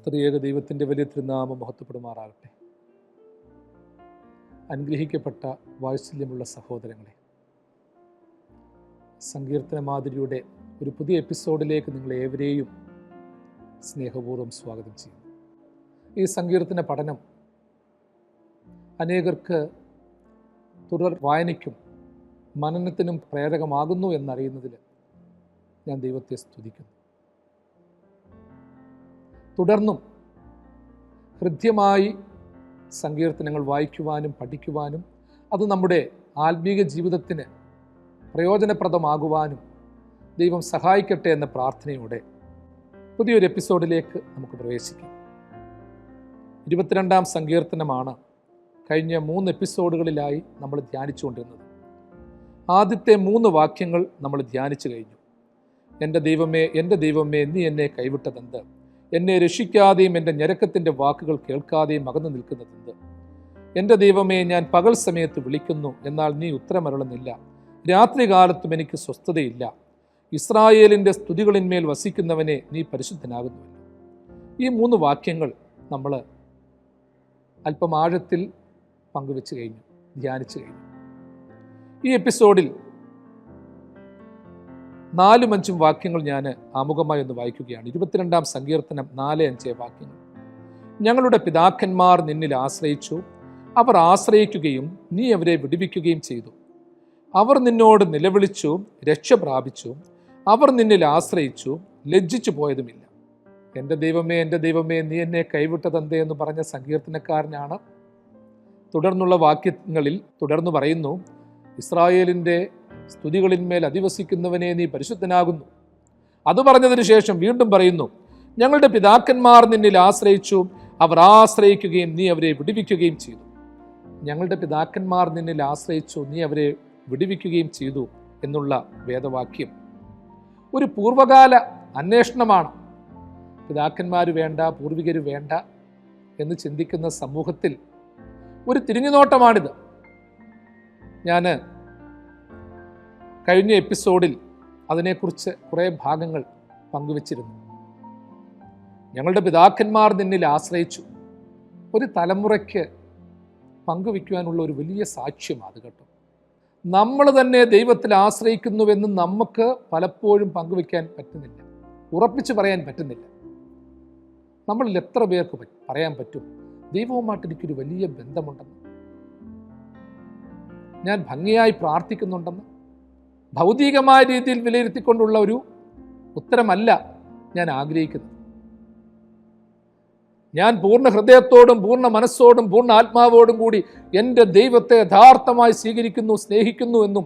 ത്രിയേക ദൈവത്തിൻ്റെ വലിയ തിരുനാമം മഹത്വപ്പെടുമാറാകട്ടെ. അനുഗ്രഹിക്കപ്പെട്ട വാത്സല്യമുള്ള സഹോദരങ്ങളെ, സങ്കീർത്തന മാതിരിയുടെ ഒരു പുതിയ എപ്പിസോഡിലേക്ക് നിങ്ങളേവരെയും സ്നേഹപൂർവ്വം സ്വാഗതം ചെയ്യുന്നു. ഈ സങ്കീർത്തന പഠനം അനേകർക്ക് തുടർ വായനയ്ക്കും മനനത്തിനും പ്രേരകമാകുന്നു എന്നറിയുന്നതിൽ ഞാൻ ദൈവത്തെ സ്തുതിക്കുന്നു. തുടർന്നും ഹൃദ്യമായി സങ്കീർത്തനങ്ങൾ വായിക്കുവാനും പഠിക്കുവാനും അത് നമ്മുടെ ആത്മീക ജീവിതത്തിന് പ്രയോജനപ്രദമാകുവാനും ദൈവം സഹായിക്കട്ടെ എന്ന പ്രാർത്ഥനയോടെ പുതിയൊരു എപ്പിസോഡിലേക്ക് നമുക്ക് പ്രവേശിക്കാം. 22-ാം സങ്കീർത്തനമാണ് കഴിഞ്ഞ 3 എപ്പിസോഡുകളിലായി നമ്മൾ ധ്യാനിച്ചുകൊണ്ടിരുന്നത്. ആദ്യത്തെ 3 വാക്യങ്ങൾ നമ്മൾ ധ്യാനിച്ചു കഴിഞ്ഞു. എൻ്റെ ദൈവമേ, നീ എന്നെ കൈവിട്ടതെന്ത്? എന്നെ രക്ഷിക്കാതെയും എൻ്റെ ഞരക്കത്തിൻ്റെ വാക്കുകൾ കേൾക്കാതെയും അകന്നു നിൽക്കുന്നതെന്ത്? എൻ്റെ ദൈവമേ, ഞാൻ പകൽ സമയത്ത് വിളിക്കുന്നു, എന്നാൽ നീ ഉത്തരമരുളുന്നില്ല. രാത്രികാലത്തും എനിക്ക് സ്വസ്ഥതയില്ല. ഇസ്രായേലിൻ്റെ സ്തുതികളിന്മേൽ വസിക്കുന്നവനെ, നീ പരിശുദ്ധനാകുന്നുവല്ലോ. ഈ 3 വാക്യങ്ങൾ നമ്മൾ അല്പം ആഴത്തിൽ പങ്കുവെച്ച് കഴിഞ്ഞു, ധ്യാനിച്ചു കഴിഞ്ഞു. ഈ എപ്പിസോഡിൽ 4-5 വാക്യങ്ങൾ ഞാൻ ആമുഖമായി ഒന്ന് വായിക്കുകയാണ്. 22-ാം സങ്കീർത്തനം 4-5 വാക്യങ്ങൾ. ഞങ്ങളുടെ പിതാക്കന്മാർ നിന്നിൽ ആശ്രയിച്ചു, അവർ ആശ്രയിക്കുകയും നീ അവരെ വിടുവിക്കുകയും ചെയ്തു. അവർ നിന്നോട് നിലവിളിച്ചു, രക്ഷ പ്രാപിച്ചു. അവർ നിന്നിൽ ആശ്രയിച്ചു, ലജ്ജിച്ചു പോയതുമില്ല. എൻ്റെ ദൈവമേ, നീ എന്നെ കൈവിട്ടതെന്തേ എന്ന് പറഞ്ഞ സങ്കീർത്തനക്കാരനാണ് തുടർന്നുള്ള വാക്യങ്ങളിൽ തുടർന്ന് പറയുന്നു, ഇസ്രായേലിൻ്റെ സ്തുതികളിന്മേൽ അധിവസിക്കുന്നവനെ, നീ പരിശുദ്ധനാകുന്നു. അത് പറഞ്ഞതിന് ശേഷം വീണ്ടും പറയുന്നു, ഞങ്ങളുടെ പിതാക്കന്മാർ നിന്നിൽ ആശ്രയിച്ചു, അവർ ആശ്രയിക്കുകയും നീ അവരെ വിടുവിക്കുകയും ചെയ്തു. ഞങ്ങളുടെ പിതാക്കന്മാർ നിന്നിൽ ആശ്രയിച്ചു, നീ അവരെ വിടുവിക്കുകയും ചെയ്തു എന്നുള്ള വേദവാക്യം ഒരു പൂർവകാല അന്വേഷണമാണ്. പിതാക്കന്മാർ വേണ്ട, പൂർവികർ വേണ്ട എന്ന് ചിന്തിക്കുന്ന സമൂഹത്തിൽ ഒരു തിരിഞ്ഞുനോട്ടമാണിത്. ഞാൻ കഴിഞ്ഞ എപ്പിസോഡിൽ അതിനെക്കുറിച്ച് കുറേ ഭാഗങ്ങൾ പങ്കുവച്ചിരുന്നു. ഞങ്ങളുടെ പിതാക്കന്മാർ നിന്നിൽ ആശ്രയിച്ചു. ഒരു തലമുറയ്ക്ക് പങ്കുവയ്ക്കുവാനുള്ള ഒരു വലിയ സാക്ഷ്യമാണ് അത് കേട്ടോ. നമ്മൾ തന്നെ ദൈവത്തിൽ ആശ്രയിക്കുന്നുവെന്ന് നമുക്ക് പലപ്പോഴും പങ്കുവയ്ക്കാൻ പറ്റുന്നില്ല, ഉറപ്പിച്ച് പറയാൻ പറ്റുന്നില്ല. നമ്മളിൽ എത്ര പേർക്ക് പറയാൻ പറ്റും, ദൈവവുമായിട്ട് എനിക്കൊരു വലിയ ബന്ധമുണ്ടെന്ന്, ഞാൻ ഭംഗിയായി പ്രാർത്ഥിക്കുന്നുണ്ടെന്ന്? ഭൗതികമായ രീതിയിൽ വിലയിരുത്തിക്കൊണ്ടുള്ള ഒരു ഉത്തരമല്ല ഞാൻ ആഗ്രഹിക്കുന്നത്. ഞാൻ പൂർണ്ണ ഹൃദയത്തോടും പൂർണ്ണ മനസ്സോടും പൂർണ്ണ ആത്മാവോടും കൂടി എൻ്റെ ദൈവത്തെ യഥാർത്ഥമായി സ്വീകരിക്കുന്നു, സ്നേഹിക്കുന്നു എന്നും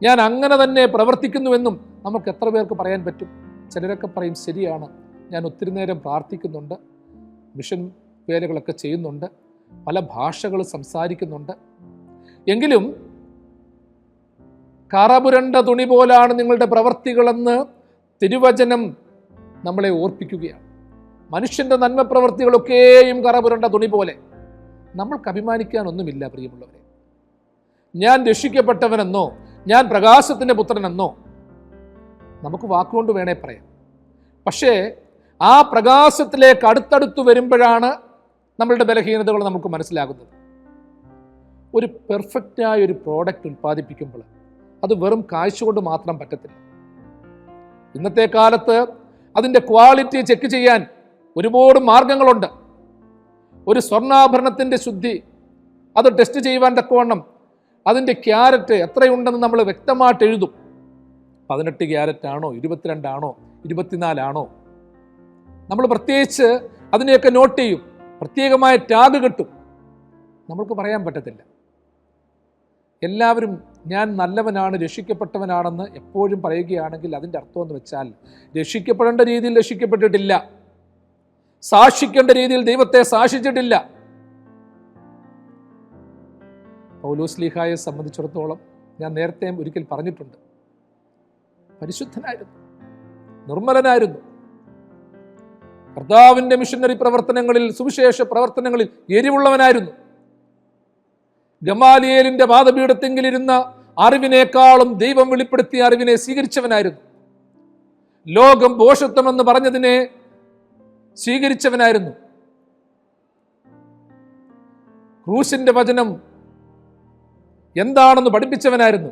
ഞാൻ അങ്ങനെ തന്നെ പ്രവർത്തിക്കുന്നുവെന്നും നമുക്ക് എത്ര പേർക്ക് പറയാൻ പറ്റും? ചിലരൊക്കെ പറയും, ശരിയാണ്, ഞാൻ ഒത്തിരി നേരം പ്രാർത്ഥിക്കുന്നുണ്ട്, മിഷൻ വേലകളൊക്കെ ചെയ്യുന്നുണ്ട്, പല ഭാഷകൾ സംസാരിക്കുന്നുണ്ട്, എങ്കിലും കറപുരണ്ട തുണി പോലാണ് നിങ്ങളുടെ പ്രവർത്തികളെന്ന് തിരുവചനം നമ്മളെ ഓർപ്പിക്കുകയാണ്. മനുഷ്യൻ്റെ നന്മ പ്രവൃത്തികളൊക്കെയും കറപുരണ്ട തുണി പോലെ. നമ്മൾക്ക് അഭിമാനിക്കാനൊന്നുമില്ല പ്രിയമുള്ളവരെ. ഞാൻ രക്ഷിക്കപ്പെട്ടവനെന്നോ ഞാൻ പ്രകാശത്തിൻ്റെ പുത്രനെന്നോ നമുക്ക് വാക്കുകൊണ്ട് വേണേ പറയാം. പക്ഷേ ആ പ്രകാശത്തിലേക്ക് അടുത്തടുത്ത് വരുമ്പോഴാണ് നമ്മളുടെ ബലഹീനതകൾ നമുക്ക് മനസ്സിലാകുന്നത്. ഒരു പെർഫെക്റ്റായ ഒരു പ്രോഡക്റ്റ് ഉൽപ്പാദിപ്പിക്കുമ്പോൾ അത് വെറും കാഴ്ച കൊണ്ട് മാത്രം പറ്റത്തില്ല. ഇന്നത്തെ കാലത്ത് അതിൻ്റെ ക്വാളിറ്റി ചെക്ക് ചെയ്യാൻ ഒരുപാട് മാർഗങ്ങളുണ്ട്. ഒരു സ്വർണ്ണാഭരണത്തിൻ്റെ ശുദ്ധി അത് ടെസ്റ്റ് ചെയ്യുവാൻ തക്കവണ്ണം അതിൻ്റെ ക്യാരറ്റ് എത്രയുണ്ടെന്ന് നമ്മൾ വ്യക്തമായിട്ട് എഴുതും. 18 ക്യാരറ്റ് ആണോ, 22 ആണോ, 24 ആണോ? നമ്മൾ പ്രത്യേകിച്ച് അതിനെയൊക്കെ നോട്ട് ചെയ്യും, പ്രത്യേകമായ ടാഗ് കിട്ടും. നമ്മൾക്ക് പറയാൻ പറ്റത്തില്ല. എല്ലാവരും ഞാൻ നല്ലവനാണ്, രക്ഷിക്കപ്പെട്ടവനാണെന്ന് എപ്പോഴും പറയുകയാണെങ്കിൽ അതിൻ്റെ അർത്ഥം എന്ന് വെച്ചാൽ രക്ഷിക്കപ്പെടേണ്ട രീതിയിൽ രക്ഷിക്കപ്പെട്ടിട്ടില്ല, സാക്ഷിക്കേണ്ട രീതിയിൽ ദൈവത്തെ സാക്ഷിച്ചിട്ടില്ല. പൗലോസ്ലീഹായെ സംബന്ധിച്ചിടത്തോളം ഞാൻ നേരത്തെ ഒരിക്കൽ പറഞ്ഞിട്ടുണ്ട്, പരിശുദ്ധനായിരുന്നു, നിർമ്മലനായിരുന്നു, കർത്താവിൻ്റെ മിഷനറി പ്രവർത്തനങ്ങളിൽ, സുവിശേഷ പ്രവർത്തനങ്ങളിൽ എരിവുള്ളവനായിരുന്നു. ഗമാലിയേലിന്റെ പാദപീഠത്തെങ്കിലിരുന്ന അറിവിനേക്കാളും ദൈവം വെളിപ്പെടുത്തിയ അറിവിനെ സ്വീകരിച്ചവനായിരുന്നു. ലോകം ഭോഷത്വമെന്ന് പറഞ്ഞതിനെ സ്വീകരിച്ചവനായിരുന്നു. ക്രൂശിന്റെ വചനം എന്താണെന്ന് പഠിപ്പിച്ചവനായിരുന്നു.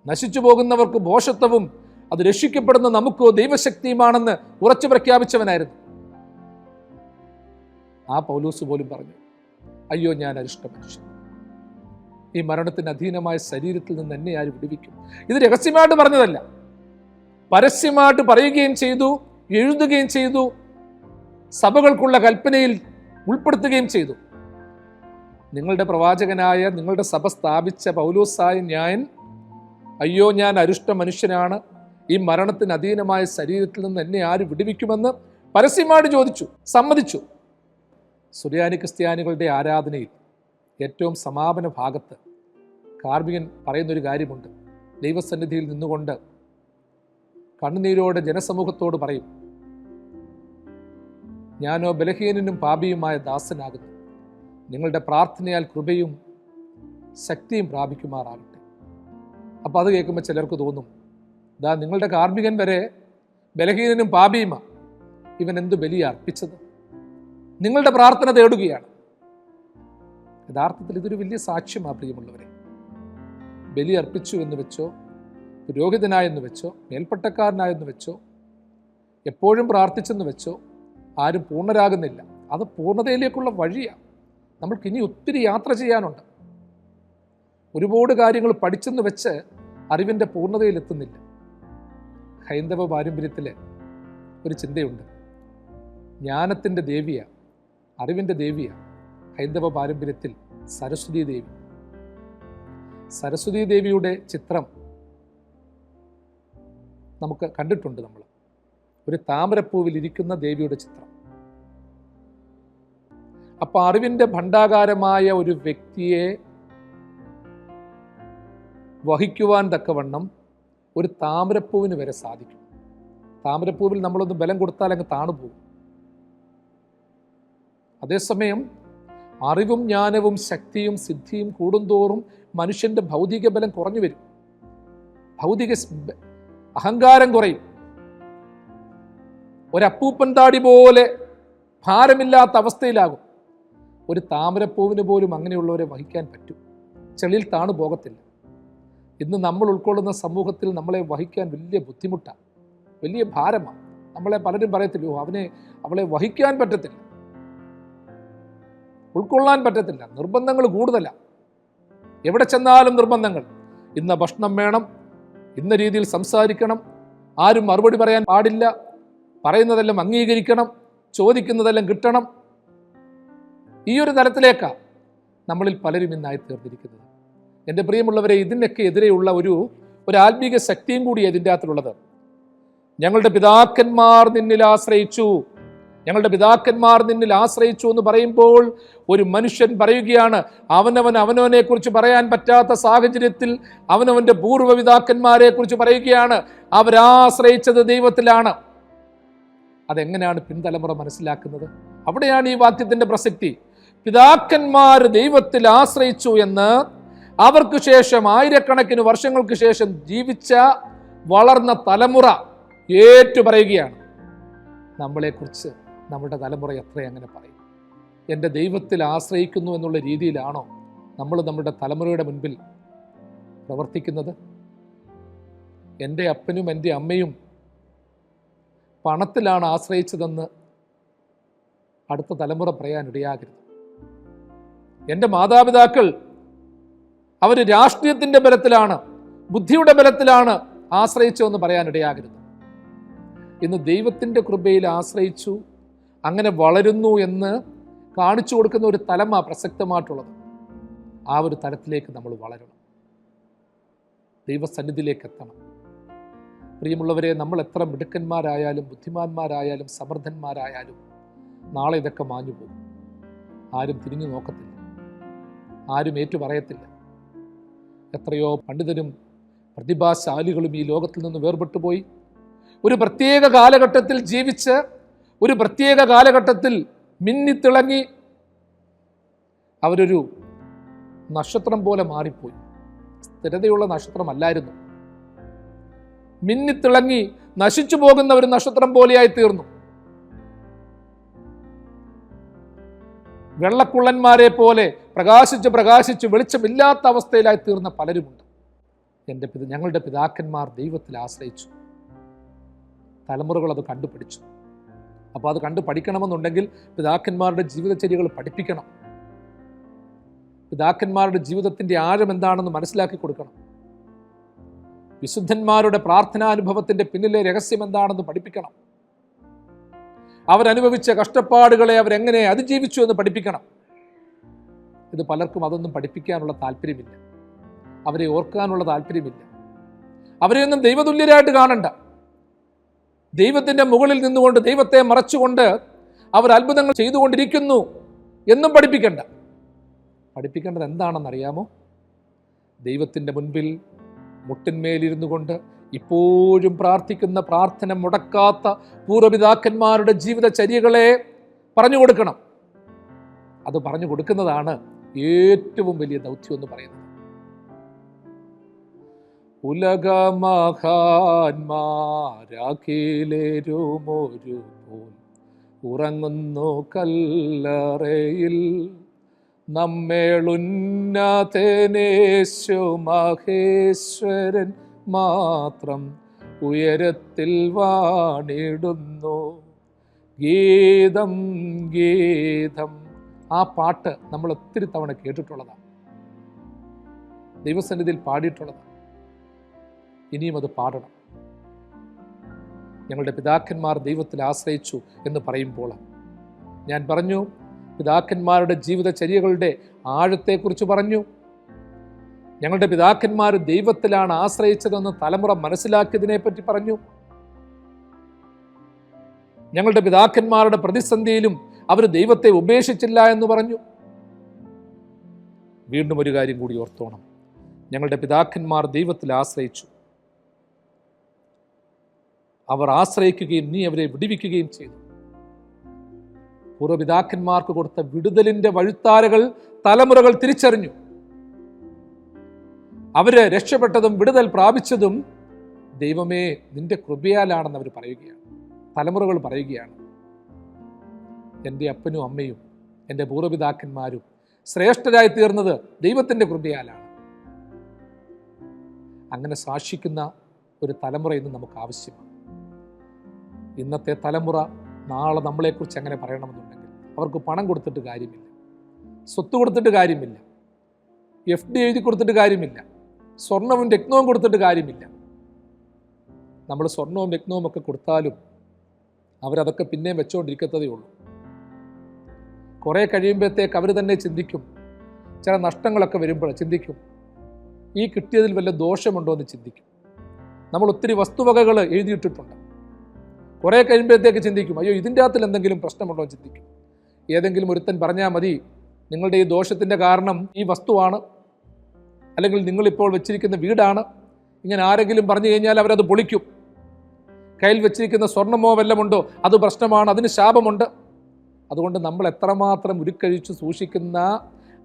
നശിച്ചു പോകുന്നവർക്ക് ഭോഷത്വവും അത് രക്ഷിക്കപ്പെടുന്ന നമുക്കോ ദൈവശക്തിയുമാണെന്ന് ഉറച്ചു പ്രഖ്യാപിച്ചവനായിരുന്നു. ആ പൗലോസ് പോലും പറഞ്ഞു, അയ്യോ ഞാൻ അരിഷ്ട മനുഷ്യൻ, ഈ മരണത്തിന് അധീനമായ ശരീരത്തിൽ നിന്ന് എന്നെ ആര് വിടുവിക്കും? ഇത് രഹസ്യമായിട്ട് പറഞ്ഞതല്ല, പരസ്യമായിട്ട് പറയുകയും ചെയ്തു, എഴുതുകയും ചെയ്തു, സഭകൾക്കുള്ള കൽപ്പനയിൽ ഉൾപ്പെടുത്തുകയും ചെയ്തു. നിങ്ങളുടെ പ്രവാചകനായ, നിങ്ങളുടെ സഭ സ്ഥാപിച്ച പൗലോസായ ഞാൻ, അയ്യോ ഞാൻ അരിഷ്ട മനുഷ്യനാണ്, ഈ മരണത്തിന് അധീനമായ ശരീരത്തിൽ നിന്ന് എന്നെ ആര് വിടുവിക്കുമെന്ന് പരസ്യമായിട്ട് ചോദിച്ചു, സമ്മതിച്ചു. സുറിയാനി ക്രിസ്ത്യാനികളുടെ ആരാധനയിൽ ഏറ്റവും സമാപന ഭാഗത്ത് കാർമികൻ പറയുന്നൊരു കാര്യമുണ്ട്. ദൈവസന്നിധിയിൽ നിന്നുകൊണ്ട് കണ്ണുനീരോടെ ജനസമൂഹത്തോട് പറയും, ഞാനോ ബലഹീനനും പാപിയുമായ ദാസനാകുന്നു, നിങ്ങളുടെ പ്രാർത്ഥനയാൽ കൃപയും ശക്തിയും പ്രാപിക്കുമാറാകട്ടെ. അപ്പോൾ അത് കേൾക്കുമ്പോൾ ചിലർക്ക് തോന്നും, ദാ നിങ്ങളുടെ കാർമികൻ വരെ ബലഹീനനും പാപിയുമാ, ഇവൻ എന്ത് ബലി അർപ്പിച്ചത്? നിങ്ങളുടെ പ്രാർത്ഥന തേടുകയാണ്. യഥാർത്ഥത്തിൽ ഇതൊരു വലിയ സാക്ഷ്യമാണ് പ്രിയമുള്ളവരെ. ബലി അർപ്പിച്ചു എന്ന് വെച്ചോ, പുരോഹിതനായെന്ന് വെച്ചോ, മേൽപ്പട്ടക്കാരനായെന്ന് വെച്ചോ, എപ്പോഴും പ്രാർത്ഥിച്ചെന്ന് വെച്ചോ ആരും പൂർണ്ണരാകുന്നില്ല. അത് പൂർണ്ണതയിലേക്കുള്ള വഴിയാണ്. നമ്മൾക്കിനി ഒത്തിരി യാത്ര ചെയ്യാനുണ്ട്. ഒരുപാട് കാര്യങ്ങൾ പഠിച്ചെന്ന് വെച്ച് അറിവിൻ്റെ പൂർണ്ണതയിലെത്തുന്നില്ല. ഹൈന്ദവ പാരമ്പര്യത്തിലെ ഒരു ചിന്തയുണ്ട്, ജ്ഞാനത്തിൻ്റെ ദേവിയാണ്, അറിവിൻ്റെ ദേവിയാണ് ഹൈന്ദവ പാരമ്പര്യത്തിൽ സരസ്വതി ദേവി. സരസ്വതി ദേവിയുടെ ചിത്രം നമുക്ക് കണ്ടിട്ടുണ്ട്. നമ്മൾ ഒരു താമരപ്പൂവിൽ ഇരിക്കുന്ന ദേവിയുടെ ചിത്രം. അപ്പൊ അറിവിൻ്റെ ഭണ്ഡാകാരമായ ഒരു വ്യക്തിയെ വഹിക്കുവാൻ തക്കവണ്ണം ഒരു താമരപ്പൂവിന് വരെ സാധിക്കും. താമരപ്പൂവിൽ നമ്മളൊന്ന് ബലം കൊടുത്താൽ അങ്ങ് താണുപോകും. അതേസമയം അറിവും ജ്ഞാനവും ശക്തിയും സിദ്ധിയും കൂടുന്തോറും മനുഷ്യന്റെ ഭൗതിക ബലം കുറഞ്ഞു വരും, ഭൗതിക അഹങ്കാരം കുറയും. ഒരപ്പൂപ്പൻ താടി പോലെ ഭാരമില്ലാത്ത അവസ്ഥയിലാകും. ഒരു താമരപ്പൂവിന് പോലും അങ്ങനെയുള്ളവരെ വഹിക്കാൻ പറ്റും, ചെളിയിൽ താണു പോകത്തില്ല. ഇന്ന് നമ്മൾ ഉൾക്കൊള്ളുന്ന സമൂഹത്തിൽ നമ്മളെ വഹിക്കാൻ വലിയ ബുദ്ധിമുട്ടാണ്, വലിയ ഭാരമാണ്. നമ്മളെ പലരും പറയത്തില്ലോ, അവളെ വഹിക്കാൻ പറ്റത്തില്ല, ഉൾക്കൊള്ളാൻ പറ്റത്തില്ല, നിർബന്ധങ്ങൾ കൂടുതലാണ്. എവിടെ ചെന്നാലും നിർബന്ധങ്ങൾ. ഇന്ന ഭക്ഷണം വേണം, ഇന്ന രീതിയിൽ സംസാരിക്കണം, ആരും മറുപടി പറയാൻ പാടില്ല, പറയുന്നതെല്ലാം അംഗീകരിക്കണം, ചോദിക്കുന്നതെല്ലാം കിട്ടണം. ഈ ഒരു തലത്തിലേക്കാണ് നമ്മളിൽ പലരും ഇന്നായി തീർന്നിരിക്കുന്നത്. എൻ്റെ പ്രിയമുള്ളവരെ, ഇതിനൊക്കെ എതിരെയുള്ള ഒരു ആത്മീക ശക്തിയും കൂടി ഇതിൻ്റെ അകത്തുള്ളത്. ഞങ്ങളുടെ പിതാക്കന്മാർ നിന്നിൽ ആശ്രയിച്ചു, ഞങ്ങളുടെ പിതാക്കന്മാർ നിന്നിൽ ആശ്രയിച്ചു എന്ന് പറയുമ്പോൾ ഒരു മനുഷ്യൻ പറയുകയാണ്, അവനവനെ കുറിച്ച് പറയാൻ പറ്റാത്ത സാഹചര്യത്തിൽ അവനവന്റെ പൂർവ്വ പിതാക്കന്മാരെ കുറിച്ച് പറയുകയാണ്, അവരാശ്രയിച്ചത് ദൈവത്തിലാണ്. അതെങ്ങനെയാണ് പിൻതലമുറ മനസ്സിലാക്കുന്നത്? അവിടെയാണ് ഈ വാക്യത്തിന്റെ പ്രസക്തി. പിതാക്കന്മാർ ദൈവത്തിൽ ആശ്രയിച്ചു എന്ന് അവർക്ക് ശേഷം ആയിരക്കണക്കിന് വർഷങ്ങൾക്ക് ശേഷം ജീവിച്ച വളർന്ന തലമുറ ഏറ്റു പറയുകയാണ്. നമ്മളെക്കുറിച്ച് നമ്മുടെ തലമുറ എത്ര അങ്ങനെ പറയും? എൻ്റെ ദൈവത്തിൽ ആശ്രയിക്കുന്നു എന്നുള്ള രീതിയിലാണോ നമ്മൾ നമ്മുടെ തലമുറയുടെ മുൻപിൽ പ്രവർത്തിക്കുന്നത്? എൻ്റെ അപ്പനും എൻ്റെ അമ്മയും പണത്തിലാണ് ആശ്രയിച്ചതെന്ന് അടുത്ത തലമുറ പറയാനിടയാകരുത്. എൻ്റെ മാതാപിതാക്കൾ അവർ രാഷ്ട്രീയത്തിൻ്റെ ബലത്തിലാണ്, ബുദ്ധിയുടെ ബലത്തിലാണ് ആശ്രയിച്ചതെന്ന് പറയാനിടയാകരുത്. ഇന്ന് ദൈവത്തിൻ്റെ കൃപയിൽ ആശ്രയിച്ചു, അങ്ങനെ വളരുന്നു എന്ന് കാണിച്ചു കൊടുക്കുന്ന ഒരു തലമാണ് പ്രസക്തമായിട്ടുള്ളത്. ആ ഒരു തലത്തിലേക്ക് നമ്മൾ വളരണം, ദൈവസന്നിധിയിലേക്ക് എത്തണം. പ്രിയമുള്ളവരെ, നമ്മൾ എത്ര മിടുക്കന്മാരായാലും ബുദ്ധിമാന്മാരായാലും സമർത്ഥന്മാരായാലും നാളെ ഇതൊക്കെ മാഞ്ഞു പോകും. ആരും തിരിഞ്ഞു നോക്കത്തില്ല, ആരും ഏറ്റു പറയത്തില്ല. എത്രയോ പണ്ഡിതരും പ്രതിഭാശാലികളും ഈ ലോകത്തിൽ നിന്ന് വേർപെട്ടു പോയി. ഒരു പ്രത്യേക കാലഘട്ടത്തിൽ ജീവിച്ച് ഒരു പ്രത്യേക കാലഘട്ടത്തിൽ മിന്നിത്തിളങ്ങി അവരൊരു നക്ഷത്രം പോലെ മാറിപ്പോയി. സ്ഥിരതയുള്ള നക്ഷത്രമല്ലായിരുന്നു, മിന്നിത്തിളങ്ങി നശിച്ചു പോകുന്ന ഒരു നക്ഷത്രം പോലെയായി തീർന്നു. വെള്ളക്കുള്ളന്മാരെ പോലെ പ്രകാശിച്ച് വെളിച്ചമില്ലാത്ത അവസ്ഥയിലായി തീർന്ന പലരുമുണ്ട്. ഞങ്ങളുടെ പിതാക്കന്മാർ ദൈവത്തിൽ ആശ്രയിച്ചു. തലമുറകൾ അത് കണ്ടുപിടിച്ചു. അപ്പോൾ അത് കണ്ടു പഠിക്കണമെന്നുണ്ടെങ്കിൽ പിതാക്കന്മാരുടെ ജീവിതചര്യകൾ പഠിപ്പിക്കണം. പിതാക്കന്മാരുടെ ജീവിതത്തിൻ്റെ ആഴം എന്താണെന്ന് മനസ്സിലാക്കി കൊടുക്കണം. വിശുദ്ധന്മാരുടെ പ്രാർത്ഥനാനുഭവത്തിൻ്റെ പിന്നിലെ രഹസ്യം എന്താണെന്ന് പഠിപ്പിക്കണം. അവരനുഭവിച്ച കഷ്ടപ്പാടുകളെ അവരെങ്ങനെ അതിജീവിച്ചു എന്ന് പഠിപ്പിക്കണം. ഇത് പലർക്കും അതൊന്നും പഠിപ്പിക്കാനുള്ള താല്പര്യമില്ല. അവരെ ഓർക്കാനുള്ള താല്പര്യമില്ല. അവരെയൊന്നും ദൈവതുല്യരായിട്ട് കാണണ്ട. ദൈവത്തിൻ്റെ മുകളിൽ നിന്നുകൊണ്ട് ദൈവത്തെ മറച്ചുകൊണ്ട് അവർ അത്ഭുതങ്ങൾ ചെയ്തുകൊണ്ടിരിക്കുന്നു എന്നും പഠിപ്പിക്കേണ്ട. പഠിപ്പിക്കേണ്ടത് എന്താണെന്നറിയാമോ? ദൈവത്തിൻ്റെ മുൻപിൽ മുട്ടിന്മേലിരുന്നു കൊണ്ട് ഇപ്പോഴും പ്രാർത്ഥിക്കുന്ന, പ്രാർത്ഥന മുടക്കാത്ത പൂർവ്വപിതാക്കന്മാരുടെ ജീവിതചര്യകളെ പറഞ്ഞു കൊടുക്കണം. അത് പറഞ്ഞു കൊടുക്കുന്നതാണ് ഏറ്റവും വലിയ ദൗത്യം എന്ന് പറയുന്നത്. ഉലകമഹാന്മാരാഖിലേരുമൊരു പോൽ ഉറങ്ങുന്നു കല്ലറയിൽ, നമ്മേളുന്നതനേശു മഹേശ്വരൻ മാത്രം ഉയരത്തിൽ വാണിടുന്നു. ഗീതം ഗീതം. ആ പാട്ട് നമ്മൾ ഒത്തിരി തവണ കേട്ടിട്ടുള്ളതാണ്, ദൈവസന്നിധിയിൽ പാടിയിട്ടുള്ളതാണ്. ഇനിയും അത് പാടണം. ഞങ്ങളുടെ പിതാക്കന്മാർ ദൈവത്തിൽ ആശ്രയിച്ചു എന്ന് പറയുമ്പോൾ ഞാൻ പറഞ്ഞു, പിതാക്കന്മാരുടെ ജീവിതചര്യകളുടെ ആഴത്തെക്കുറിച്ച് പറഞ്ഞു. ഞങ്ങളുടെ പിതാക്കന്മാർ ദൈവത്തിലാണ് ആശ്രയിച്ചതെന്ന് തലമുറ മനസ്സിലാക്കിയതിനെ പറ്റി പറഞ്ഞു. ഞങ്ങളുടെ പിതാക്കന്മാരുടെ പ്രതിസന്ധിയിലും അവർ ദൈവത്തെ ഉപേക്ഷിച്ചില്ല എന്ന് പറഞ്ഞു. വീണ്ടും ഒരു കാര്യം കൂടി ഓർത്തോണം, ഞങ്ങളുടെ പിതാക്കന്മാർ ദൈവത്തിൽ ആശ്രയിച്ചു. അവർ ആശ്രയിക്കുകയും നീ അവരെ വിടുവിക്കുകയും ചെയ്തു. പൂർവ്വപിതാക്കന്മാർക്ക് കൊടുത്ത വിടുതലിന്റെ വഴുത്താരകൾ തലമുറകൾ തിരിച്ചറിഞ്ഞു. അവര് രക്ഷപ്പെട്ടതും വിടുതൽ പ്രാപിച്ചതും ദൈവമേ നിന്റെ കൃപയാലാണെന്ന് അവർ പറയുകയാണ്. തലമുറകൾ പറയുകയാണ്, എൻ്റെ അപ്പനും അമ്മയും എൻ്റെ പൂർവ്വപിതാക്കന്മാരും ശ്രേഷ്ഠരായി തീർന്നത് ദൈവത്തിൻ്റെ കൃപയാലാണ്. അങ്ങനെ സാക്ഷിക്കുന്ന ഒരു തലമുറ ഇന്ന് നമുക്ക് ആവശ്യമാണ്. ഇന്നത്തെ തലമുറ നാളെ നമ്മളെക്കുറിച്ച് അങ്ങനെ പറയണമെന്നുണ്ടെങ്കിൽ അവർക്ക് പണം കൊടുത്തിട്ട് കാര്യമില്ല, സ്വത്ത് കൊടുത്തിട്ട് കാര്യമില്ല, FD എഴുതി കൊടുത്തിട്ട് കാര്യമില്ല, സ്വർണവും രത്നവും കൊടുത്തിട്ട് കാര്യമില്ല. നമ്മൾ സ്വർണവും രത്നവും ഒക്കെ കൊടുത്താലും അവരതൊക്കെ പിന്നെയും വെച്ചുകൊണ്ടിരിക്കത്തതേ ഉള്ളൂ. കുറേ കഴിയുമ്പോഴത്തേക്ക് അവർ തന്നെ ചിന്തിക്കും, ചില നഷ്ടങ്ങളൊക്കെ വരുമ്പോൾ ചിന്തിക്കും, ഈ കിട്ടിയതിൽ വല്ല ദോഷമുണ്ടോ എന്ന് ചിന്തിക്കും. നമ്മൾ ഒത്തിരി വസ്തുവകകൾ എഴുതിയിട്ടിട്ടുണ്ട്. കുറേ കഴിയുമ്പോഴത്തേക്ക് ചിന്തിക്കും, അയ്യോ ഇതിൻ്റെ അകത്തിൽ എന്തെങ്കിലും പ്രശ്നമുണ്ടോ എന്ന് ചിന്തിക്കും. ഏതെങ്കിലും ഒരുത്തൻ പറഞ്ഞാൽ മതി, നിങ്ങളുടെ ഈ ദോഷത്തിൻ്റെ കാരണം ഈ വസ്തുവാണ്, അല്ലെങ്കിൽ നിങ്ങളിപ്പോൾ വെച്ചിരിക്കുന്ന വീടാണ്. ഇങ്ങനെ ആരെങ്കിലും പറഞ്ഞു കഴിഞ്ഞാൽ അവരത് പൊളിക്കും. കയ്യിൽ വെച്ചിരിക്കുന്ന സ്വർണ്ണമോ വല്ലമുണ്ടോ, അത് പ്രശ്നമാണ്, അതിന് ശാപമുണ്ട്. അതുകൊണ്ട് നമ്മൾ എത്രമാത്രം ഉരുക്കഴിച്ചു സൂക്ഷിക്കുന്ന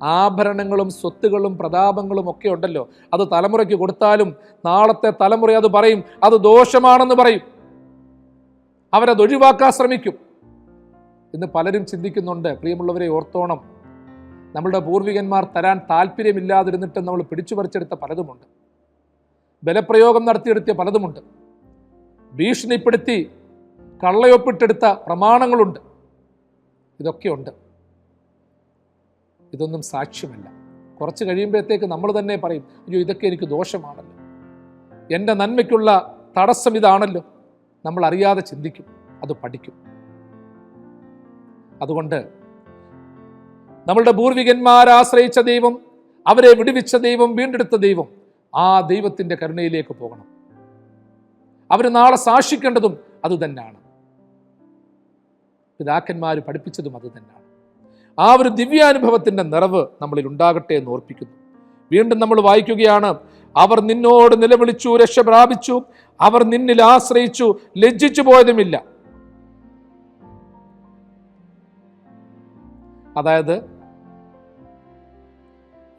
ആഭരണങ്ങളും സ്വത്തുകളും പ്രതാപങ്ങളും ഒക്കെ ഉണ്ടല്ലോ, അത് തലമുറയ്ക്ക് കൊടുത്താലും നാളത്തെ തലമുറ അത് പറയും, അത് ദോഷമാണെന്ന് പറയും. അവരത് ഒഴിവാക്കാൻ ശ്രമിക്കും. ഇന്ന് പലരും ചിന്തിക്കുന്നുണ്ട്, പ്രിയമുള്ളവരെ ഓർത്തോണം, നമ്മളുടെ പൂർവികന്മാർ തരാൻ താല്പര്യമില്ലാതിരുന്നിട്ട് നമ്മൾ പിടിച്ചു പറിച്ചെടുത്ത പലതുമുണ്ട്, ബലപ്രയോഗം നടത്തിയെടുത്തിയ പലതുമുണ്ട്, ഭീഷണിപ്പെടുത്തി കള്ളയൊപ്പിട്ടെടുത്ത പ്രമാണങ്ങളുണ്ട്. ഇതൊക്കെയുണ്ട്. ഇതൊന്നും സാക്ഷ്യമല്ല. കുറച്ച് കഴിയുമ്പോഴത്തേക്ക് നമ്മൾ തന്നെ പറയും, അയ്യോ ഇതൊക്കെ എനിക്ക് ദോഷമാണല്ലോ, എൻ്റെ നന്മയ്ക്കുള്ള തടസ്സം ഇതാണല്ലോ. നമ്മൾ അറിയാതെ ചിന്തിക്കും, അത് പഠിക്കും. അതുകൊണ്ട് നമ്മളുടെ പൂർവികന്മാർ ആശ്രയിച്ച ദൈവം, അവരെ വിടുവിച്ച ദൈവം, വീണ്ടെടുത്ത ദൈവം, ആ ദൈവത്തിൻ്റെ കരുണയിലേക്ക് പോകണം. അവർ നാളെ സാക്ഷിക്കേണ്ടതും അതുതന്നെയാണ്. പിതാക്കന്മാർ പഠിപ്പിച്ചതും അതുതന്നെയാണ്. ആ ഒരു ദിവ്യാനുഭവത്തിൻ്റെ നിറവ് നമ്മളിൽ ഉണ്ടാകട്ടെ എന്ന് ഓർപ്പിക്കുന്നു. വീണ്ടും നമ്മൾ വായിക്കുകയാണ്, അവർ നിന്നോട് നിലവിളിച്ചു, രക്ഷ പ്രാപിച്ചു, അവർ നിന്നിൽ ആശ്രയിച്ചു, ലജ്ജിച്ചു പോയതുമില്ല. അതായത്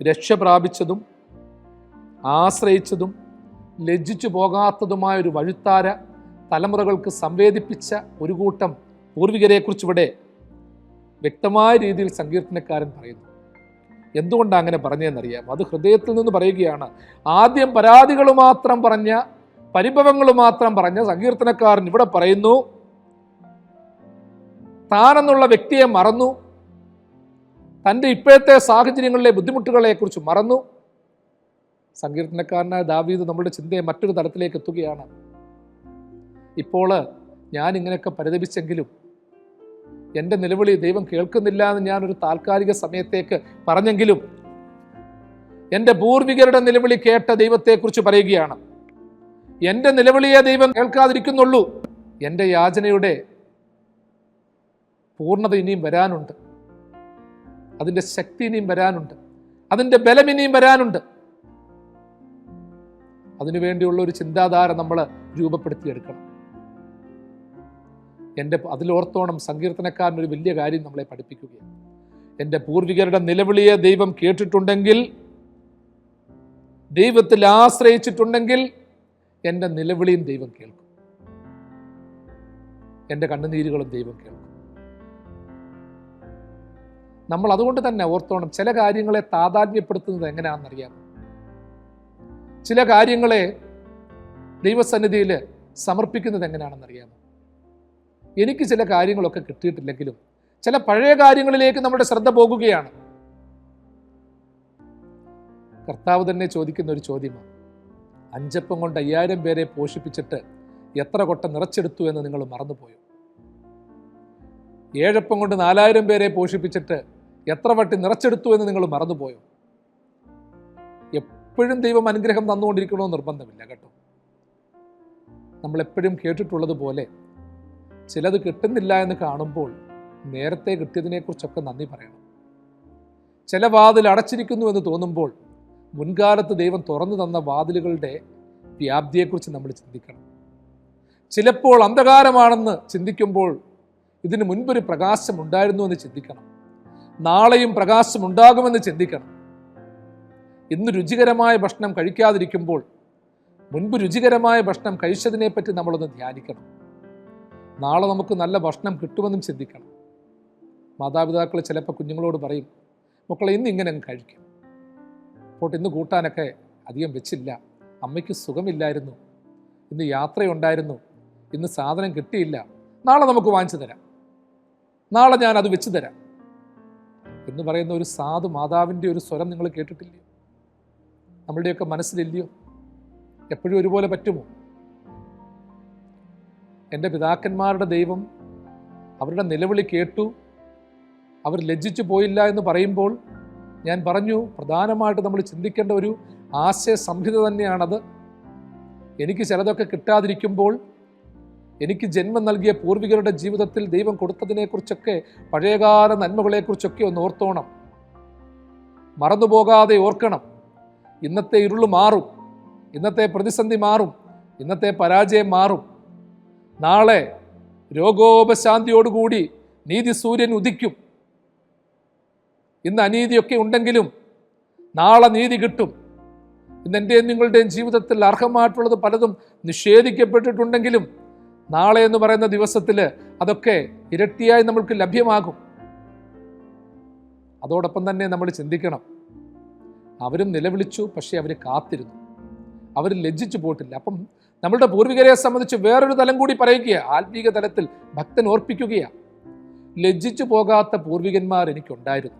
രക്ഷ പ്രാപിച്ചതും ആശ്രയിച്ചതും ലജ്ജിച്ചു പോകാത്തതുമായ ഒരു വഴുത്താര തലമുറകൾക്ക് സംവേദിപ്പിച്ച ഒരു കൂട്ടം പൂർവികരെക്കുറിച്ച് ഇവിടെ വ്യക്തമായ രീതിയിൽ സങ്കീർത്തനക്കാരൻ പറയുന്നു. എന്തുകൊണ്ടാണ് അങ്ങനെ പറഞ്ഞതെന്നറിയാം. അത് ഹൃദയത്തിൽ നിന്ന് പറയുകയാണ്. ആദ്യം പരാതികൾ മാത്രം പറഞ്ഞ, പരിഭവങ്ങൾ മാത്രം പറഞ്ഞ സങ്കീർത്തനക്കാരൻ ഇവിടെ പറയുന്നു, താനെന്നുള്ള വ്യക്തിയെ മറന്നു, തൻ്റെ ഇപ്പോഴത്തെ സാഹചര്യങ്ങളിലെ ബുദ്ധിമുട്ടുകളെക്കുറിച്ച് മറന്നു. സങ്കീർത്തനക്കാരനായ ദാവീദ് നമ്മുടെ ചിന്തയെ മറ്റൊരു തലത്തിലേക്ക് എത്തുകയാണ്. ഇപ്പോൾ ഞാൻ ഇങ്ങനെയൊക്കെ പരിതപിച്ചെങ്കിലും എൻ്റെ നിലവിളി ദൈവം കേൾക്കുന്നില്ല എന്ന് ഞാനൊരു താൽക്കാലിക സമയത്തേക്ക് പറഞ്ഞെങ്കിലും എൻ്റെ പൂർവികരുടെ നിലവിളി കേട്ട ദൈവത്തെക്കുറിച്ച് പറയുകയാണ്. എൻ്റെ നിലവിളിയെ ദൈവം കേൾക്കാതിരിക്കുന്നുള്ളൂ. എൻ്റെ യാചനയുടെ പൂർണ്ണത ഇനിയും വരാനുണ്ട്, അതിൻ്റെ ശക്തി ഇനിയും വരാനുണ്ട്, അതിൻ്റെ ബലം ഇനിയും വരാനുണ്ട്. അതിനുവേണ്ടിയുള്ള ഒരു ചിന്താധാര നമ്മൾ രൂപപ്പെടുത്തിയെടുക്കണം. അതിലോർത്തോണം സങ്കീർത്തനക്കാരൻ ഒരു വലിയ കാര്യം നമ്മളെ പഠിപ്പിക്കുകയാണ്. എൻ്റെ പൂർവികരുടെ നിലവിളിയെ ദൈവം കേട്ടിട്ടുണ്ടെങ്കിൽ, ദൈവത്തിൽ ആശ്രയിച്ചിട്ടുണ്ടെങ്കിൽ എൻ്റെ നിലവിളിയും ദൈവം കേൾക്കും, എൻ്റെ കണ്ണുനീരുകളും ദൈവം കേൾക്കും. നമ്മൾ അതുകൊണ്ട് തന്നെ ഓർത്തോണം, ചില കാര്യങ്ങളെ താതാത്മ്യപ്പെടുത്തുന്നത് എങ്ങനെയാണെന്നറിയാമോ? ചില കാര്യങ്ങളെ ദൈവസന്നിധിയിൽ സമർപ്പിക്കുന്നത് എങ്ങനെയാണെന്നറിയാമോ? എനിക്ക് ചില കാര്യങ്ങളൊക്കെ കിട്ടിയിട്ടില്ലെങ്കിലും ചില പഴയ കാര്യങ്ങളിലേക്ക് നമ്മുടെ ശ്രദ്ധ പോകുകയാണ്. കർത്താവ് തന്നെ ചോദിക്കുന്ന ഒരു ചോദ്യമാണ്, 5 അപ്പം കൊണ്ട് 5000 പേരെ പോഷിപ്പിച്ചിട്ട് എത്ര കൊട്ട നിറച്ചെടുത്തു എന്ന് നിങ്ങൾ മറന്നുപോയോ? 7 അപ്പം കൊണ്ട് 4000 പേരെ പോഷിപ്പിച്ചിട്ട് എത്ര വട്ടി നിറച്ചെടുത്തു എന്ന് നിങ്ങൾ മറന്നുപോയോ? എപ്പോഴും ദൈവം അനുഗ്രഹം തന്നുകൊണ്ടിരിക്കണമെന്ന് നിർബന്ധമില്ല കേട്ടോ. നമ്മളെപ്പോഴും കേട്ടിട്ടുള്ളതുപോലെ ചിലത് കിട്ടുന്നില്ല എന്ന് കാണുമ്പോൾ നേരത്തെ കിട്ടിയതിനെക്കുറിച്ചൊക്കെ നന്ദി പറയണം. ചില വാതിൽ അടച്ചിരിക്കുന്നു എന്ന് തോന്നുമ്പോൾ മുൻകാലത്ത് ദൈവം തുറന്നു തന്ന വാതിലുകളുടെ വ്യാപ്തിയെക്കുറിച്ച് നമ്മൾ ചിന്തിക്കണം. ചിലപ്പോൾ അന്ധകാരമാണെന്ന് ചിന്തിക്കുമ്പോൾ ഇതിനു മുൻപൊരു പ്രകാശം ഉണ്ടായിരുന്നു എന്ന് ചിന്തിക്കണം. നാളെയും പ്രകാശം ഉണ്ടാകുമെന്ന് ചിന്തിക്കണം. ഇന്ന് രുചികരമായ ഭക്ഷണം കഴിക്കാതിരിക്കുമ്പോൾ മുൻപ് രുചികരമായ ഭക്ഷണം കഴിച്ചതിനെപ്പറ്റി നമ്മളൊന്ന് ധ്യാനിക്കണം. നാളെ നമുക്ക് നല്ല ഭക്ഷണം കിട്ടുമെന്നും ചിന്തിക്കണം. മാതാപിതാക്കൾ ചിലപ്പോൾ കുഞ്ഞുങ്ങളോട് പറയും, മക്കളെ ഇന്ന് ഇങ്ങനെ അങ്ങ് കഴിക്കും, പോട്ട് ഇന്ന് കൂട്ടാനൊക്കെ അധികം വെച്ചില്ല, അമ്മയ്ക്ക് സുഖമില്ലായിരുന്നു, ഇന്ന് യാത്രയുണ്ടായിരുന്നു, ഇന്ന് സാധനം കിട്ടിയില്ല, നാളെ നമുക്ക് വാങ്ങിച്ചു തരാം, നാളെ ഞാൻ അത് വെച്ച് തരാം എന്ന് പറയുന്ന ഒരു സാധു മാതാവിൻ്റെ ഒരു സ്വരം നിങ്ങൾ കേട്ടിട്ടില്ലയോ? നമ്മളുടെയൊക്കെ മനസ്സിലില്ലയോ? എപ്പോഴും ഒരുപോലെ പറ്റുമോ? എൻ്റെ പിതാക്കന്മാരുടെ ദൈവം അവരുടെ നിലവിളി കേട്ടു, അവർ ലജ്ജിച്ചു പോയില്ല എന്ന് പറയുമ്പോൾ ഞാൻ പറഞ്ഞു, പ്രധാനമായിട്ട് നമ്മൾ ചിന്തിക്കേണ്ട ഒരു ആശയ സംഹിത തന്നെയാണത്. എനിക്ക് ചിലതൊക്കെ കിട്ടാതിരിക്കുമ്പോൾ എനിക്ക് ജന്മം നൽകിയ പൂർവികരുടെ ജീവിതത്തിൽ ദൈവം കൊടുത്തതിനെക്കുറിച്ചൊക്കെ, പഴയകാല നന്മകളെക്കുറിച്ചൊക്കെ ഒന്ന് ഓർത്തോണം, മറന്നുപോകാതെ ഓർക്കണം. ഇന്നത്തെ ഇരുള് മാറും, ഇന്നത്തെ പ്രതിസന്ധി മാറും, ഇന്നത്തെ പരാജയം മാറും. നാളെ രോഗോപശാന്തിയോടുകൂടി നീതി സൂര്യൻ ഉദിക്കും. ഇന്ന് അനീതിയൊക്കെ ഉണ്ടെങ്കിലും നാളെ നീതി കിട്ടും. ഇന്ന് എൻ്റെയും നിങ്ങളുടെയും ജീവിതത്തിൽ അർഹമായിട്ടുള്ളത് പലതും നിഷേധിക്കപ്പെട്ടിട്ടുണ്ടെങ്കിലും നാളെ എന്ന് പറയുന്ന ദിവസത്തിൽ അതൊക്കെ ഇരട്ടിയായി നമ്മൾക്ക് ലഭ്യമാകും. അതോടൊപ്പം തന്നെ നമ്മൾ ചിന്തിക്കണം, അവരും നിലവിളിച്ചു, പക്ഷേ അവർ കാത്തിരുന്നു, അവർ ലജ്ജിച്ചു പോയിട്ടില്ല. അപ്പം നമ്മളുടെ പൂർവികരെ സംബന്ധിച്ച് വേറൊരു തലം കൂടി പറയുകയാണ്, ആത്മീക തലത്തിൽ ഭക്തൻ ഓർപ്പിക്കുകയാണ്. ലജ്ജിച്ചു പോകാത്ത പൂർവികന്മാർ എനിക്കുണ്ടായിരുന്നു,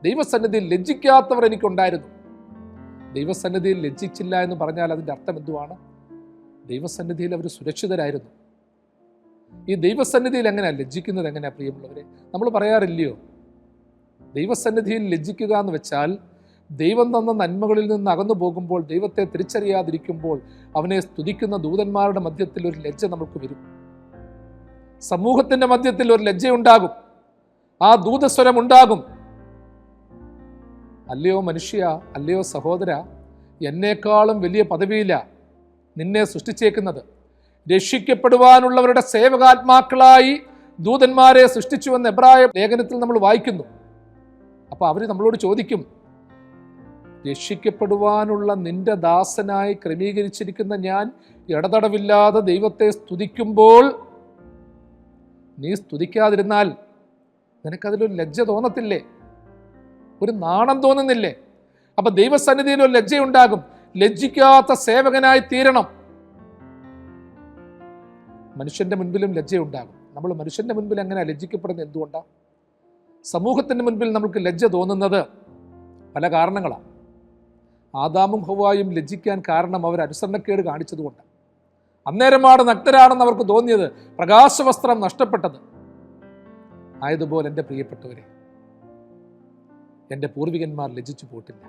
ദൈവസന്നിധിയിൽ ലജ്ജിക്കാത്തവർ എനിക്കുണ്ടായിരുന്നു. ദൈവസന്നിധിയിൽ ലജ്ജിച്ചില്ല എന്ന് പറഞ്ഞാൽ അതിൻ്റെ അർത്ഥം എന്തുവാണ്? ദൈവസന്നിധിയിൽ അവർ സുരക്ഷിതരായിരുന്നു. ഈ ദൈവസന്നിധിയിൽ എങ്ങനെയാണ് ലജ്ജിക്കുന്നത്? എങ്ങനെയാണ് പ്രിയമുള്ളവരെ? നമ്മൾ പറയാറില്ലയോ, ദൈവസന്നിധിയിൽ ലജ്ജിക്കുക എന്ന് വെച്ചാൽ ദൈവം തന്ന നന്മകളിൽ നിന്ന് അകന്നു പോകുമ്പോൾ, ദൈവത്തെ തിരിച്ചറിയാതിരിക്കുമ്പോൾ അവനെ സ്തുതിക്കുന്ന ദൂതന്മാരുടെ മധ്യത്തിൽ ഒരു ലജ്ജ നമുക്ക് വരും. സമൂഹത്തിൻ്റെ മധ്യത്തിൽ ഒരു ലജ്ജയുണ്ടാകും, ആ ദൂതസ്വരം ഉണ്ടാകും. അല്ലയോ മനുഷ്യ, അല്ലയോ സഹോദര, എന്നേക്കാളും വലിയ പദവിയില്ല നിന്നെ സൃഷ്ടിച്ചേക്കുന്നത്. രക്ഷിക്കപ്പെടുവാനുള്ളവരുടെ സേവകാത്മാക്കളായി ദൂതന്മാരെ സൃഷ്ടിച്ചുവെന്ന് എബ്രായ ലേഖനത്തിൽ നമ്മൾ വായിക്കുന്നു. അപ്പോൾ അവർ നമ്മളോട് ചോദിക്കും, രക്ഷിക്കപ്പെടുവാനുള്ള നിന്റെ ദാസനായി ക്രമീകരിച്ചിരിക്കുന്ന ഞാൻ ഇടതടവില്ലാതെ ദൈവത്തെ സ്തുതിക്കുമ്പോൾ നീ സ്തുതിക്കാതിരുന്നാൽ നിനക്കതിലൊരു ലജ്ജ തോന്നത്തില്ലേ? ഒരു നാണം തോന്നുന്നില്ലേ? അപ്പൊ ദൈവസന്നിധിയിൽ ഒരു ലജ്ജയുണ്ടാകും. ലജ്ജിക്കാത്ത സേവകനായി തീരണം. മനുഷ്യന്റെ മുൻപിലും ലജ്ജയുണ്ടാകും. നമ്മൾ മനുഷ്യന്റെ മുൻപിൽ അങ്ങനെ ലജ്ജിക്കപ്പെടുന്നത് എന്തുകൊണ്ടാണ്? സമൂഹത്തിന്റെ മുൻപിൽ നമുക്ക് ലജ്ജ തോന്നുന്നത് പല കാരണങ്ങളാണ്. ആദാമും ഹവ്വായും ലജ്ജിക്കാൻ കാരണം അവർ അനുസരണക്കേട് കാണിച്ചതുകൊണ്ടാണ്. അന്നേരമാണ് നഗ്നരാണെന്ന് അവർക്ക് തോന്നിയത്, പ്രകാശവസ്ത്രം നഷ്ടപ്പെട്ടത്. ആയതുപോലെ എൻ്റെ പ്രിയപ്പെട്ടവരെ, എൻ്റെ പൂർവികന്മാർ ലജ്ജിച്ചു പോയിട്ടില്ല.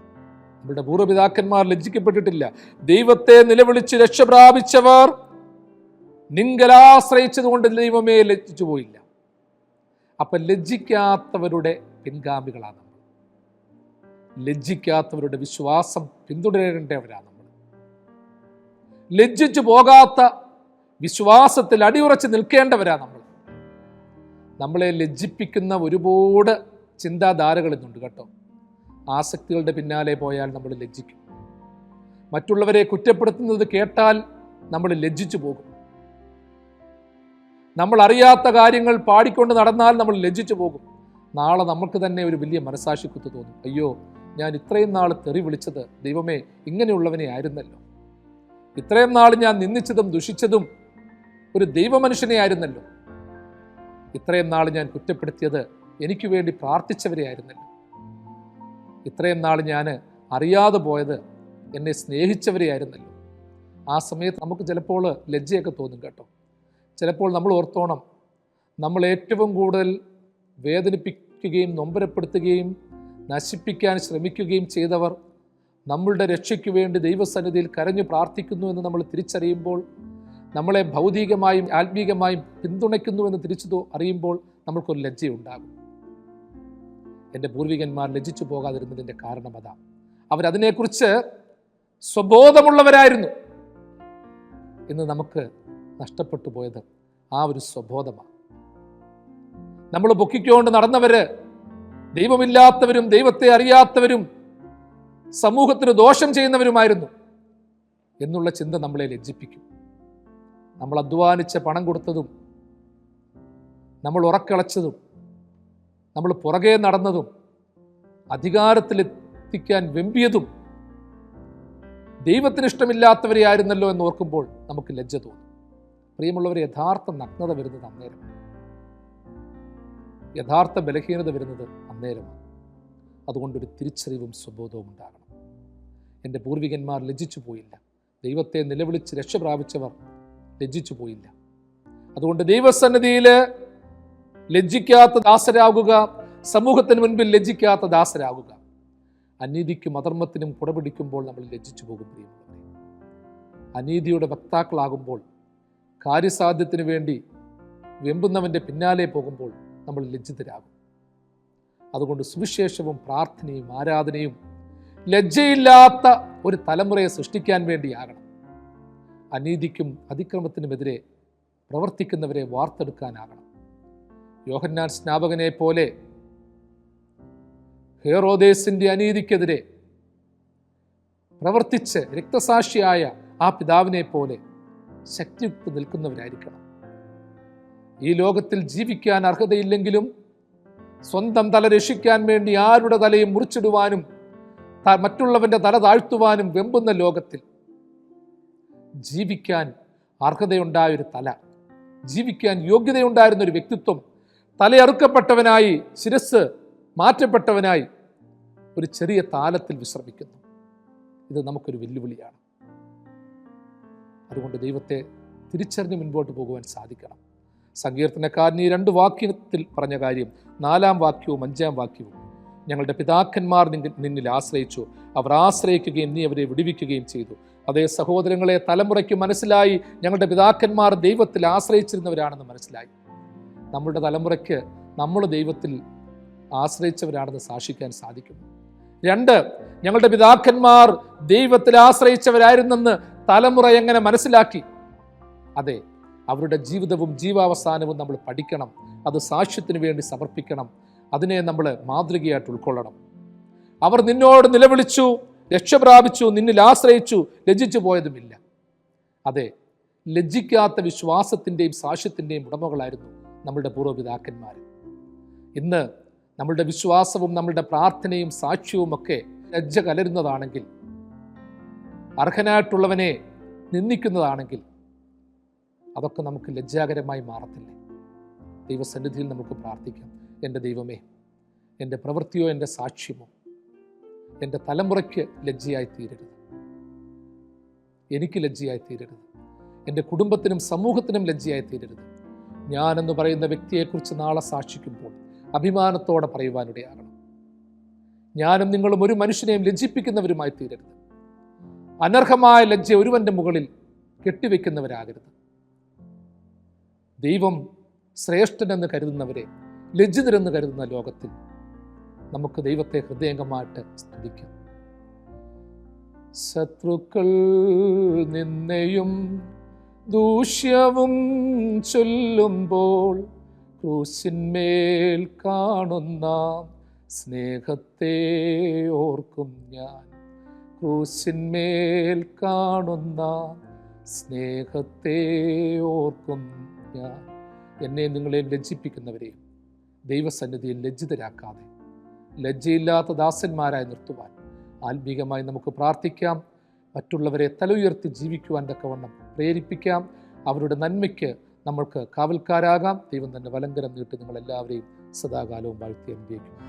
നമ്മുടെ പൂർവ്വപിതാക്കന്മാർ ലജ്ജിക്കപ്പെട്ടിട്ടില്ല. ദൈവത്തെ നിലവിളിച്ച് രക്ഷപ്രാപിച്ചവർ നിങ്കലാശ്രയിച്ചതുകൊണ്ട് ദൈവമേ ലജ്ജിച്ചു പോയില്ല. അപ്പൊ ലജ്ജിക്കാത്തവരുടെ പിൻഗാമികളാണ് നമ്മൾ. ലജ്ജിക്കാത്തവരുടെ വിശ്വാസം പിന്തുടരേണ്ടവരാണ് നമ്മൾ. ലജ്ജിച്ചു പോകാത്ത വിശ്വാസത്തിൽ അടിയുറച്ച് നിൽക്കേണ്ടവരാണ് നമ്മൾ. നമ്മളെ ലജ്ജിപ്പിക്കുന്ന ഒരുപാട് ചിന്താധാരകൾ ഇന്നുണ്ട് കേട്ടോ. ആസക്തികളുടെ പിന്നാലെ പോയാൽ നമ്മൾ ലജ്ജിക്കും. മറ്റുള്ളവരെ കുറ്റപ്പെടുത്തുന്നത് കേട്ടാൽ നമ്മൾ ലജ്ജിച്ചു പോകും. നമ്മൾ അറിയാത്ത കാര്യങ്ങൾ പാടിക്കൊണ്ട് നടന്നാൽ നമ്മൾ ലജ്ജിച്ചു പോകും. നാളെ നമുക്ക് തന്നെ ഒരു വലിയ മനസാക്ഷിക്കുത്ത് തോന്നും, അയ്യോ, ഞാൻ ഇത്രയും നാൾ തെറി വിളിച്ചത് ദൈവമേ ഇങ്ങനെയുള്ളവനെ ആയിരുന്നല്ലോ. ഇത്രയും നാൾ ഞാൻ നിന്ദിച്ചതും ദുഷിച്ചതും ഒരു ദൈവമനുഷ്യനെ ആയിരുന്നല്ലോ. ഇത്രയും നാൾ ഞാൻ കുറ്റപ്പെടുത്തിയത് എനിക്ക് വേണ്ടി പ്രാർത്ഥിച്ചവരെ ആയിരുന്നല്ലോ. ഇത്രയും നാൾ ഞാൻ അറിയാതെ പോയത് എന്നെ സ്നേഹിച്ചവരെ ആയിരുന്നല്ലോ. ആ സമയത്ത് നമുക്ക് ചിലപ്പോൾ ലജ്ജയൊക്കെ തോന്നും കേട്ടോ. ചിലപ്പോൾ നമ്മൾ ഓർത്തോണം, നമ്മൾ ഏറ്റവും കൂടുതൽ വേദനിപ്പിക്കുകയും നൊമ്പരപ്പെടുത്തുകയും നശിപ്പിക്കാൻ ശ്രമിക്കുകയും ചെയ്തവർ നമ്മളുടെ രക്ഷയ്ക്ക് വേണ്ടി ദൈവസന്നിധിയിൽ കരഞ്ഞു പ്രാർത്ഥിക്കുന്നു എന്ന് നമ്മൾ തിരിച്ചറിയുമ്പോൾ, നമ്മളെ ഭൗതികമായും ആത്മീകമായും പിന്തുണയ്ക്കുന്നുവെന്ന് തിരിച്ചു അറിയുമ്പോൾ നമ്മൾക്കൊരു ലജ്ജയുണ്ടാകും. എൻ്റെ പൂർവികന്മാർ ലജ്ജിച്ചു പോകാതിരുന്നതിൻ്റെ കാരണം അതാ. അവരതിനെക്കുറിച്ച് സ്വബോധമുള്ളവരായിരുന്നു. ഇന്ന് നമുക്ക് നഷ്ടപ്പെട്ടു പോയത് ആ ഒരു സ്വബോധമാണ്. നമ്മൾ പൊക്കിക്കൊണ്ട് നടന്നവര് ദൈവമില്ലാത്തവരും ദൈവത്തെ അറിയാത്തവരും സമൂഹത്തിന് ദോഷം ചെയ്യുന്നവരുമായിരുന്നു എന്നുള്ള ചിന്ത നമ്മളെ ലജ്ജിപ്പിക്കും. നമ്മൾ അധ്വാനിച്ച പണം കൊടുത്തതും, നമ്മൾ ഉറക്കളച്ചതും, നമ്മൾ പുറകെ നടന്നതും, അധികാരത്തിലെത്തിക്കാൻ വെമ്പിയതും ദൈവത്തിന് ഇഷ്ടമില്ലാത്തവരെ ആയിരുന്നല്ലോ എന്ന് ഓർക്കുമ്പോൾ നമുക്ക് ലജ്ജ തോന്നും. പ്രിയമുള്ളവർ, യഥാർത്ഥ നഗ്നത വരുന്നത് അന്നേരമാണ്. യഥാർത്ഥ ബലഹീനത വരുന്നത് അന്നേരമാണ്. അതുകൊണ്ടൊരു തിരിച്ചറിവും സ്വബോധവും ഉണ്ടാകണം. എൻ്റെ പൂർവികന്മാർ ലജ്ജിച്ചു പോയില്ല. ദൈവത്തെ നിലവിളിച്ച് രക്ഷ പ്രാപിച്ചവർ ലജ്ജിച്ചു പോയില്ല. അതുകൊണ്ട് ദൈവസന്നിധിയിൽ ലജ്ജിക്കാത്ത ദാസരാകുക, സമൂഹത്തിന് മുൻപിൽ ലജ്ജിക്കാത്ത ദാസരാകുക. അനീതിക്കും അധർമ്മത്തിനും കുടപിടിക്കുമ്പോൾ നമ്മൾ ലജ്ജിച്ചു പോകും. പ്രിയമുള്ളവരെ, അനീതിയുടെ വക്താക്കളാകുമ്പോൾ, കാര്യസാധ്യത്തിന് വേണ്ടി വെമ്പുന്നവൻ്റെ പിന്നാലെ പോകുമ്പോൾ നമ്മൾ ലജ്ജിതരാകും. അതുകൊണ്ട് സുവിശേഷവും പ്രാർത്ഥനയും ആരാധനയും ലജ്ജയില്ലാത്ത ഒരു തലമുറയെ സൃഷ്ടിക്കാൻ വേണ്ടിയാകണം. അനീതിക്കും അതിക്രമത്തിനുമെതിരെ പ്രവർത്തിക്കുന്നവരെ വാർത്തെടുക്കാനാകണം. യോഹന്നാൻ സ്നാപകനെ പോലെ ഹെറോദേസിന്റെ അനീതിക്കെതിരെ പ്രവർത്തിച്ച് രക്തസാക്ഷിയായ ആ പിതാവിനെ പോലെ ശക്തിയുക്തി നിൽക്കുന്നവരായിരിക്കണം. ഈ ലോകത്തിൽ ജീവിക്കാൻ അർഹതയില്ലെങ്കിലും സ്വന്തം തല രക്ഷിക്കാൻ വേണ്ടി ആരുടെ തലയും മുറിച്ചിടുവാനും മറ്റുള്ളവന്റെ തല താഴ്ത്തുവാനും വെമ്പുന്ന ലോകത്തിൽ ജീവിക്കാൻ അർഹതയുണ്ടായൊരു തല, ജീവിക്കാൻ യോഗ്യതയുണ്ടായിരുന്നൊരു വ്യക്തിത്വം തലയറുക്കപ്പെട്ടവനായി, ശിരസ് മാറ്റപ്പെട്ടവനായി ഒരു ചെറിയ താലത്തിൽ വിശ്രമിക്കുന്നു. ഇത് നമുക്കൊരു വെല്ലുവിളിയാണ്. അതുകൊണ്ട് ദൈവത്തെ തിരിച്ചറിഞ്ഞ് മുൻപോട്ട് പോകുവാൻ സാധിക്കണം. സങ്കീർത്തനക്കാരൻ ഈ 2 വാക്യത്തിൽ പറഞ്ഞ കാര്യം 4-ാം വാക്യവും 5-ാം വാക്യവും, ഞങ്ങളുടെ പിതാക്കന്മാർ നിന്നിൽ ആശ്രയിച്ചു, അവർ ആശ്രയിക്കുകയും നീ അവരെ വിടുവിക്കുകയും ചെയ്തു. അതേ സഹോദരങ്ങളെ, തലമുറയ്ക്ക് മനസ്സിലായി ഞങ്ങളുടെ പിതാക്കന്മാർ ദൈവത്തിൽ ആശ്രയിച്ചിരുന്നവരാണെന്ന് മനസ്സിലായി. നമ്മളുടെ തലമുറയ്ക്ക് നമ്മൾ ദൈവത്തിൽ ആശ്രയിച്ചവരാണെന്ന് സാക്ഷിക്കാൻ സാധിക്കുന്നു. 2, ഞങ്ങളുടെ പിതാക്കന്മാർ ദൈവത്തിൽ ആശ്രയിച്ചവരായിരുന്നെന്ന് തലമുറ എങ്ങനെ മനസ്സിലാക്കി? അതെ, അവരുടെ ജീവിതവും ജീവാവസാനവും നമ്മൾ പഠിക്കണം. അത് സാക്ഷ്യത്തിന് വേണ്ടി സമർപ്പിക്കണം. അതിനെ നമ്മൾ മാതൃകയായിട്ട് ഉൾക്കൊള്ളണം. അവർ നിന്നോട് നിലവിളിച്ചു, രക്ഷപ്രാപിച്ചു, നിന്നിൽ ആശ്രയിച്ചു, ലജ്ജിച്ചു പോയതുമില്ല. അതെ, ലജ്ജിക്കാത്ത വിശ്വാസത്തിൻ്റെയും സാക്ഷ്യത്തിൻ്റെയും ഉടമകളായിരുന്നു നമ്മളുടെ പൂർവ്വപിതാക്കന്മാർ. ഇന്ന് നമ്മളുടെ വിശ്വാസവും നമ്മളുടെ പ്രാർത്ഥനയും സാക്ഷ്യവും ഒക്കെ ലജ്ജ കലരുന്നതാണെങ്കിൽ, അർഹനായിട്ടുള്ളവനെ നിന്ദിക്കുന്നതാണെങ്കിൽ, അതൊക്കെ നമുക്ക് ലജ്ജാകരമായി മാറത്തില്ലേ? ദൈവസന്നിധിയിൽ നമുക്ക് പ്രാർത്ഥിക്കാം. എൻ്റെ ദൈവമേ, എൻ്റെ പ്രവൃത്തിയോ എൻ്റെ സാക്ഷ്യമോ എൻ്റെ തലമുറയ്ക്ക് ലജ്ജയായി തീരരുത്, എനിക്ക് ലജ്ജയായി തീരരുത്, എൻ്റെ കുടുംബത്തിനും സമൂഹത്തിനും ലജ്ജയായി തീരരുത്. ഞാനെന്ന് പറയുന്ന വ്യക്തിയെക്കുറിച്ച് നാളെ സാക്ഷിക്കുമ്പോൾ അഭിമാനത്തോടെ പറയുവാനിടയാകണം. ഞാനും നിങ്ങളും ഒരു മനുഷ്യനെയും ലജ്ജിപ്പിക്കുന്നവരുമായി തീരരുത്. അനർഹമായ ലജ്ജ ഒരുവൻ്റെ മുകളിൽ കെട്ടിവെക്കുന്നവരാകരുത്. ദൈവം ശ്രേഷ്ഠനെന്ന് കരുതുന്നവരെ ലജ്ജിതരെന്ന് കരുതുന്ന ലോകത്തിൽ നമുക്ക് ദൈവത്തെ ഹൃദയംഗമായിട്ട് സ്തുതിക്കാം. ശത്രുക്കൾ നിന്നെയും ദൂഷ്യവും ചൊല്ലുമ്പോൾ ക്രൂശിന്മേൽ കാണുന്ന സ്നേഹത്തെ ഓർക്കും ഞാൻ. ക്രൂശിന്മേൽ കാണുന്ന സ്നേഹത്തെ ഓർക്കും ഞാൻ. എന്നെ നിങ്ങളെയും ലജ്ജിപ്പിക്കുന്നവരെയും ദൈവസന്നിധിയിൽ ലജ്ജിതരാക്കാതെ ലജ്ജയില്ലാത്ത ദാസന്മാരായി നിർത്തുവാൻ ആത്മീകമായി നമുക്ക് പ്രാർത്ഥിക്കാം. മറ്റുള്ളവരെ തല ഉയർത്തി ജീവിക്കുവാൻ തക്കവണ്ണം പ്രേരിപ്പിക്കാം. അവരുടെ നന്മയ്ക്ക് നമ്മൾക്ക് കാവൽക്കാരാകാം. ദൈവം തന്നെ വലങ്കരം നീട്ടി നിങ്ങളെല്ലാവരെയും സദാകാലവും വാഴ്ത്തി അനുഗ്രഹിക്കുന്നു.